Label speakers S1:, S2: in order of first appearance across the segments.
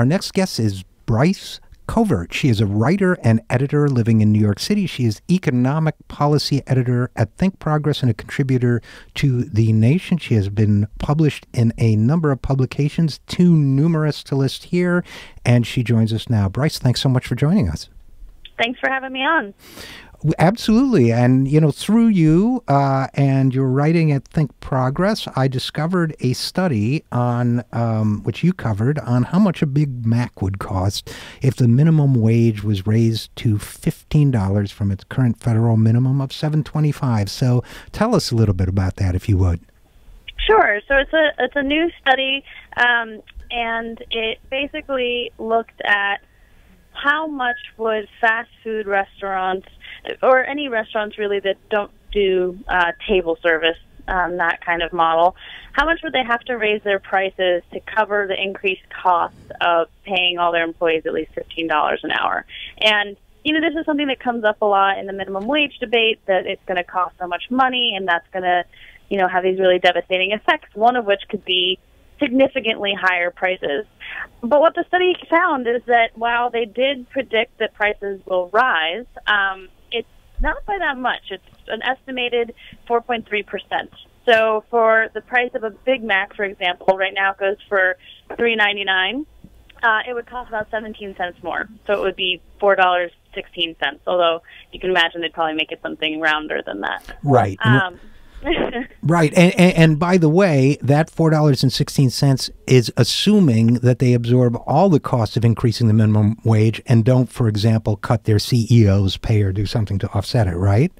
S1: Our next guest is Bryce Covert. She is a writer and editor living in New York City. She is economic policy editor at Think Progress and a contributor to The Nation. She has been published in a number of publications, too numerous to list here, and she joins us now. Bryce, thanks so much for joining us.
S2: Thanks for having me on.
S1: Absolutely. And, through you and your writing at Think Progress, I discovered a study on, which you covered, on how much a Big Mac would cost if the minimum wage was raised to $15 from its current federal minimum of $7.25. So tell us a little bit about that, if you would.
S2: Sure. So it's a new study, and it basically looked at how much would fast food restaurants, or any restaurants really that don't do table service, that kind of model, how much would they have to raise their prices to cover the increased costs of paying all their employees at least $15 an hour? And, this is something that comes up a lot in the minimum wage debate, that it's going to cost so much money, and that's going to, have these really devastating effects, one of which could be significantly higher prices. But what the study found is that while they did predict that prices will rise, it's not by that much. It's an estimated 4.3%. So for the price of a Big Mac, for example, right now it goes for $3.99. It would cost about 17 cents more. So it would be $4.16, although you can imagine they'd probably make it something rounder than that.
S1: Right. Right. And by the way, that $4.16 is assuming that they absorb all the costs of increasing the minimum wage and don't, for example, cut their CEO's pay or do something to offset it, right?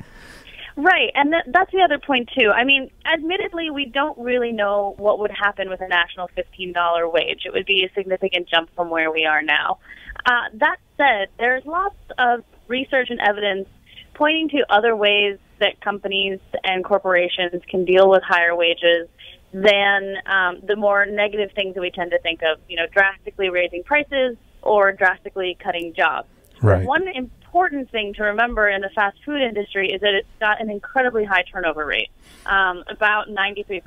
S2: Right. And that's the other point, too. I mean, admittedly, we don't really know what would happen with a national $15 wage. It would be a significant jump from where we are now. That said, there's lots of research and evidence pointing to other ways that companies and corporations can deal with higher wages than the more negative things that we tend to think of, drastically raising prices or drastically cutting jobs.
S1: Right.
S2: One important thing to remember in the fast food industry is that it's got an incredibly high turnover rate, about 93%,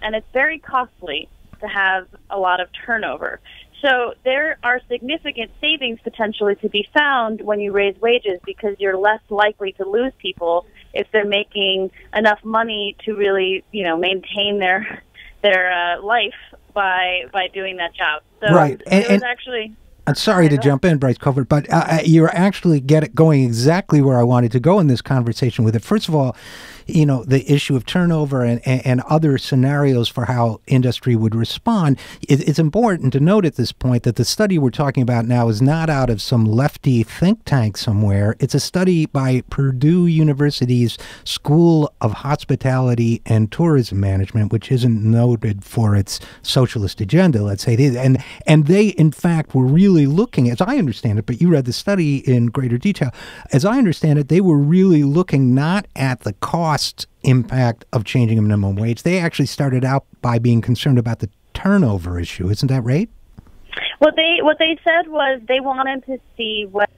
S2: and it's very costly to have a lot of turnover. So there are significant savings potentially to be found when you raise wages, because you're less likely to lose people if they're making enough money to really, maintain their life by doing that job. So
S1: right.
S2: it was actually.
S1: I'm sorry to jump in, Bryce Covert, but you're actually going exactly where I wanted to go in this conversation with it. First of all, the issue of turnover and other scenarios for how industry would respond. It's important to note at this point that the study we're talking about now is not out of some lefty think tank somewhere. It's a study by Purdue University's School of Hospitality and Tourism Management, which isn't noted for its socialist agenda, let's say. And they, in fact, were really looking, as I understand it, but you read the study in greater detail, as I understand it, they were really looking not at the cost impact of changing a minimum wage. They actually started out by being concerned about the turnover issue. Isn't that right?
S2: What they said was they wanted to see what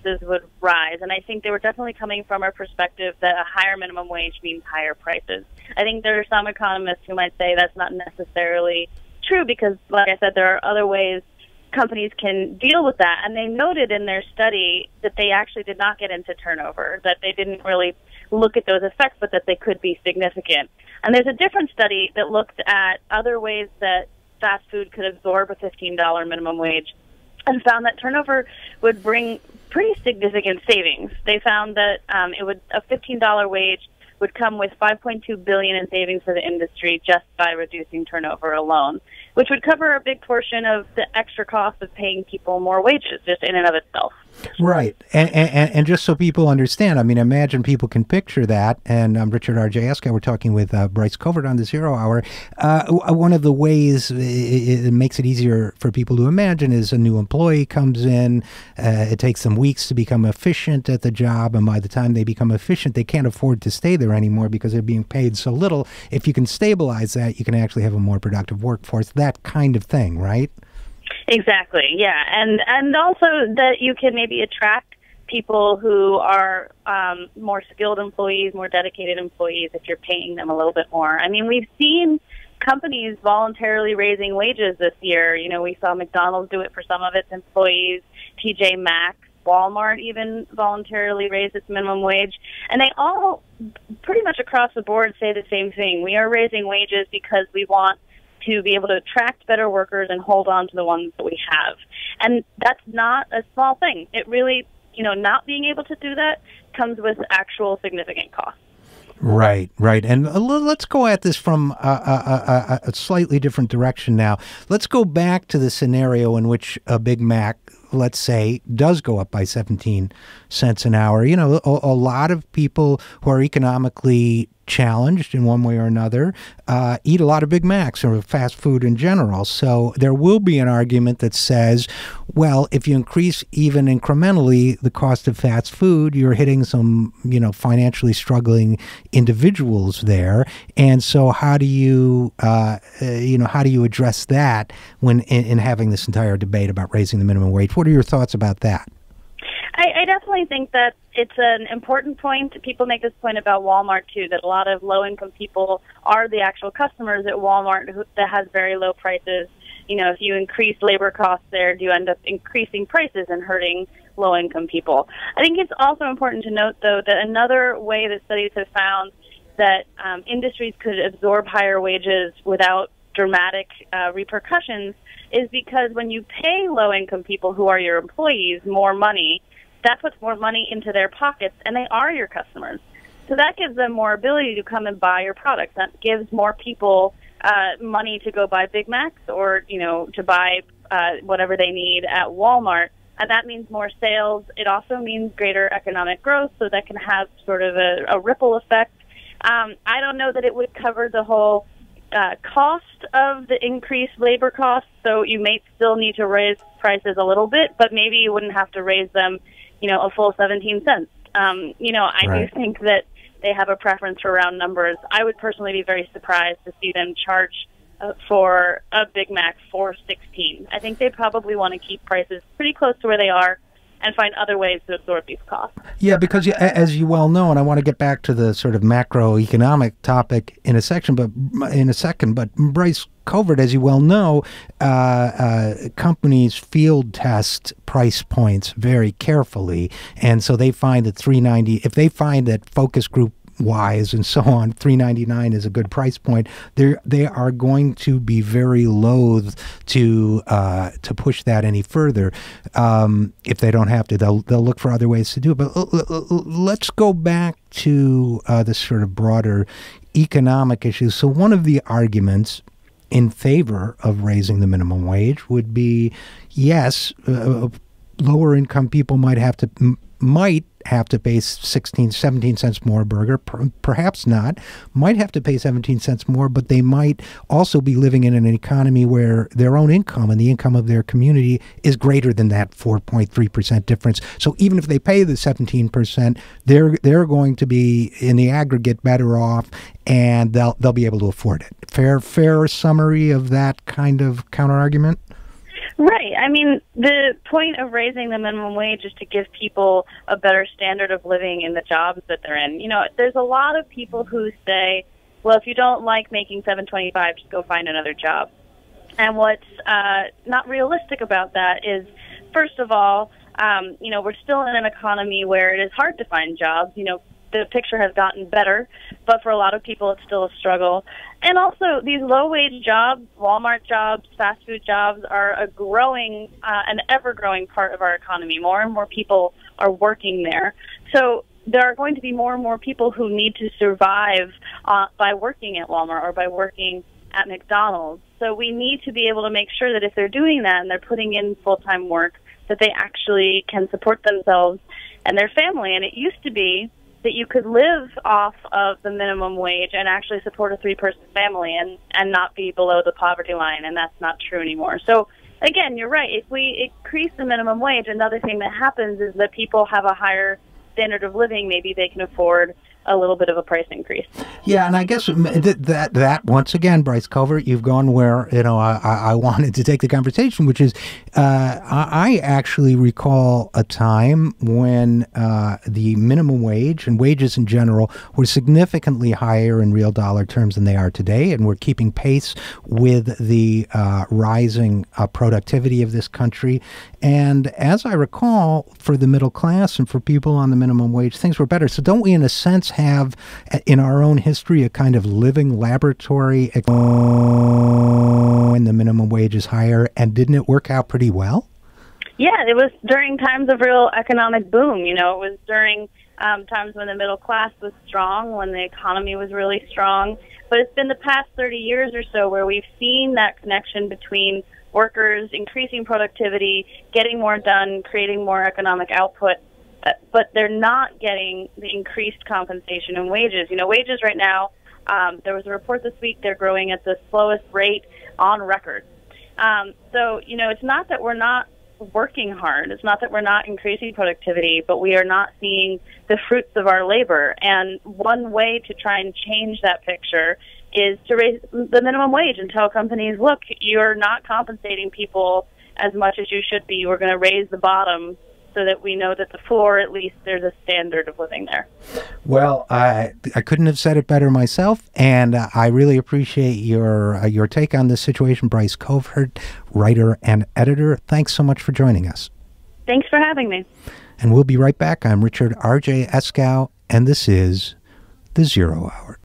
S2: prices would rise, and I think they were definitely coming from a perspective that a higher minimum wage means higher prices. I think there are some economists who might say that's not necessarily true because, like I said, there are other ways companies can deal with that. And they noted in their study that they actually did not get into turnover, that they didn't really look at those effects, but that they could be significant. And there's a different study that looked at other ways that fast food could absorb a $15 minimum wage and found that turnover would bring pretty significant savings. They found that a $15 wage would come with $5.2 billion in savings for the industry just by reducing turnover alone, which would cover a big portion of the extra cost of paying people more wages just in and of itself.
S1: Right. And just so people understand, I mean, imagine people can picture that. And I'm Richard RJ Eskow. We're talking with Bryce Covert on the Zero Hour. One of the ways it makes it easier for people to imagine is a new employee comes in. It takes them weeks to become efficient at the job. And by the time they become efficient, they can't afford to stay there anymore because they're being paid so little. If you can stabilize that, you can actually have a more productive workforce, that kind of thing, right?
S2: Exactly, yeah. And also that you can maybe attract people who are more skilled employees, more dedicated employees if you're paying them a little bit more. I mean, we've seen companies voluntarily raising wages this year. We saw McDonald's do it for some of its employees, TJ Maxx, Walmart even voluntarily raised its minimum wage. And they all pretty much across the board say the same thing. We are raising wages because we want to be able to attract better workers and hold on to the ones that we have. And that's not a small thing. It really, not being able to do that comes with actual significant costs.
S1: Right. And let's go at this from a slightly different direction now. Let's go back to the scenario in which a Big Mac, let's say, does go up by 17 cents an hour. A lot of people who are economically challenged in one way or another eat a lot of Big Macs or fast food in general. So there will be an argument that says, well, if you increase even incrementally the cost of fast food, you're hitting some, financially struggling individuals there. And so how do you, how do you address that when in having this entire debate about raising the minimum wage? What are your thoughts about that?
S2: I definitely think that it's an important point. People make this point about Walmart, too, that a lot of low-income people are the actual customers at Walmart that has very low prices. If you increase labor costs there, do you end up increasing prices and hurting low-income people? I think it's also important to note, though, that another way that studies have found that industries could absorb higher wages without dramatic repercussions is because when you pay low-income people who are your employees more money, that puts more money into their pockets, and they are your customers. So that gives them more ability to come and buy your products. That gives more people money to go buy Big Macs or, to buy whatever they need at Walmart. And that means more sales. It also means greater economic growth, so that can have sort of a ripple effect. I don't know that it would cover the whole cost of the increased labor costs, so you may still need to raise prices a little bit, but maybe you wouldn't have to raise them a full 17 cents. I do think that they have a preference for round numbers. I would personally be very surprised to see them charge for a Big Mac $4.16. I think they probably want to keep prices pretty close to where they are and find other ways to absorb these costs.
S1: Yeah, because as you well know, and I want to get back to the sort of macroeconomic topic in a second, but Bryce Covert, as you well know, companies field test price points very carefully, and so they find that $3.90. If they find that focus group wise and so on, $3.99 is a good price point, they are going to be very loath to push that any further. If they don't have to, they'll look for other ways to do it. But let's go back to this sort of broader economic issue. So one of the arguments in favor of raising the minimum wage would be, yes, lower income people might have to pay 17 cents more a burger, perhaps not, might have to pay 17 cents more, but they might also be living in an economy where their own income and the income of their community is greater than that 4.3% difference. So even if they pay the 17%, they're going to be in the aggregate better off, and they'll be able to afford it. Fair summary of that kind of counter-argument?
S2: Right. I mean, the point of raising the minimum wage is to give people a better standard of living in the jobs that they're in. There's a lot of people who say, well, if you don't like making $7.25, just go find another job. And what's not realistic about that is, first of all, we're still in an economy where it is hard to find jobs. The picture has gotten better, but for a lot of people, it's still a struggle. And also, these low-wage jobs, Walmart jobs, fast food jobs, are a growing, an ever-growing part of our economy. More and more people are working there. So there are going to be more and more people who need to survive by working at Walmart or by working at McDonald's. So we need to be able to make sure that if they're doing that and they're putting in full-time work, that they actually can support themselves and their family. And it used to be that you could live off of the minimum wage and actually support a 3-person family and not be below the poverty line, and that's not true anymore. So, again, you're right. If we increase the minimum wage, another thing that happens is that people have a higher standard of living. Maybe they can afford a little bit of a price increase.
S1: Yeah, and I guess that once again, Bryce Covert, you've gone where I wanted to take the conversation, which is I actually recall a time when the minimum wage and wages in general were significantly higher in real dollar terms than they are today, and we're keeping pace with the rising productivity of this country. And as I recall, for the middle class and for people on the minimum wage, things were better. So don't we, in a sense, have in our own history a kind of living laboratory when the minimum wage is higher, and didn't it work out pretty well?
S2: Yeah, it was during times of real economic boom. It was during times when the middle class was strong, when the economy was really strong. But it's been the past 30 years or so where we've seen that connection between workers increasing productivity, getting more done, creating more economic output, but they're not getting the increased compensation and wages. Wages right now, there was a report this week, they're growing at the slowest rate on record. So, it's not that we're not working hard. It's not that we're not increasing productivity, but we are not seeing the fruits of our labor. And one way to try and change that picture is to raise the minimum wage and tell companies, look, you're not compensating people as much as you should be. We're going to raise the bottom so that we know that the floor, at least, there's a standard of living there.
S1: Well, I couldn't have said it better myself, and I really appreciate your take on this situation. Bryce Covert, writer and editor, thanks so much for joining us.
S2: Thanks for having me.
S1: And we'll be right back. I'm Richard RJ Eskow, and this is The Zero Hour.